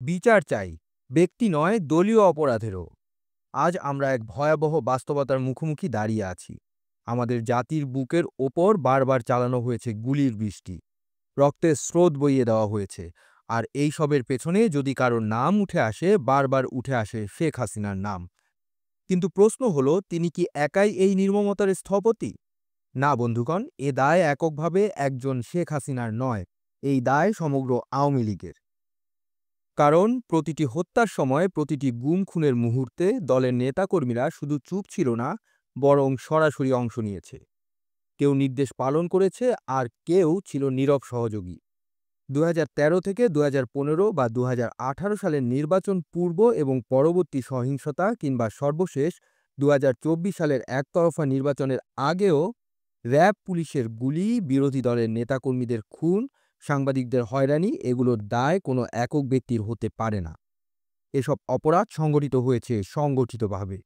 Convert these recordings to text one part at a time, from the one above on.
বিচার চাই, ব্যক্তি নয় দলীয় অপরাধেরও। আজ আমরা এক ভয়াবহ বাস্তবতার মুখোমুখি দাঁড়িয়ে আছি। আমাদের জাতির বুকের ওপর বারবার চালানো হয়েছে গুলির বৃষ্টি, রক্তের স্রোত বইয়ে দেওয়া হয়েছে। আর এই সবের পেছনে যদি কারোর নাম উঠে আসে, বারবার উঠে আসে শেখ হাসিনার নাম। কিন্তু প্রশ্ন হলো, তিনি কি একাই এই নির্মমতার স্থপতি? না বন্ধুগণ, এ দায় এককভাবে একজন শেখ হাসিনার নয়, এই দায় সমগ্র আওয়ামী লীগের। কারণ প্রতিটি হত্যার সময়, প্রতিটি গুম খুনের মুহূর্তে দলের নেতাকর্মীরা শুধু চুপ ছিল না, বরং সরাসরি অংশ নিয়েছে। কেউ নির্দেশ পালন করেছে, আর কেউ ছিল নীরব সহযোগী। ২০১৩ থেকে ২০১৫ বা ২০১৮ সালের নির্বাচন পূর্ব এবং পরবর্তী সহিংসতা, কিংবা সর্বশেষ ২০২৪ সালের একতরফা নির্বাচনের আগেও র‍্যাব, পুলিশের গুলি, বিরোধী দলের নেতাকর্মীদের খুন, সাংবাদিকদের হয়রানি, এগুলোর দায় কোনো একক ব্যক্তির হতে পারে না। এসব অপরাধ সংগঠিত হয়েছে সংগঠিতভাবে,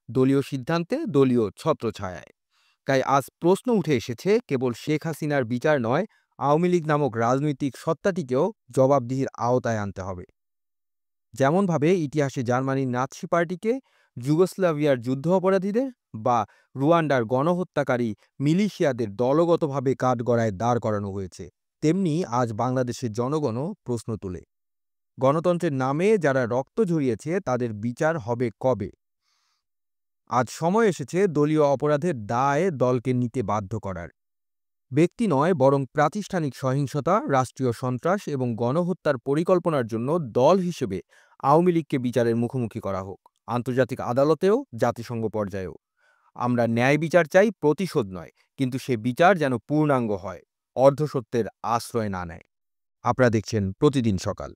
দলীয় সিদ্ধান্তে, দলীয় ছত্রছায়ায়। তাই আজ প্রশ্ন উঠে এসেছে, কেবল শেখ হাসিনার বিচার নয়, আওয়ামী লীগ নামক রাজনৈতিক সত্তাটিকেও জবাবদিহির আওতায় আনতে হবে। যেমনভাবে ইতিহাসে জার্মানির নাৎসি পার্টিকে, যুগোস্লাভিয়ার যুদ্ধ অপরাধীদের বা রুয়ান্ডার গণহত্যাকারী মিলিশিয়াদের দলগতভাবে কাঠগড়ায় দাঁড় করানো হয়েছে, তেমনি আজ বাংলাদেশের জনগণও প্রশ্ন তোলে, গণতন্ত্রের নামে যারা রক্ত ঝরিয়েছে তাদের বিচার হবে কবে? আজ সময় এসেছে দলীয় অপরাধের দায় দলকে নিতে বাধ্য করার। ব্যক্তি নয়, বরং প্রাতিষ্ঠানিক সহিংসতা, রাষ্ট্রীয় সন্ত্রাস এবং গণহত্যার পরিকল্পনার জন্য দল হিসেবে আওয়ামী লীগকে বিচারের মুখোমুখি করা হোক, আন্তর্জাতিক আদালতেও, জাতিসংঘ পর্যায়েও। আমরা ন্যায় বিচার চাই, প্রতিশোধ নয়, কিন্তু সে বিচার যেন পূর্ণাঙ্গ হয়, অর্ধসত্যের আশ্রয় না নেয়। আপনারা দেখছেন প্রতিদিন সকাল।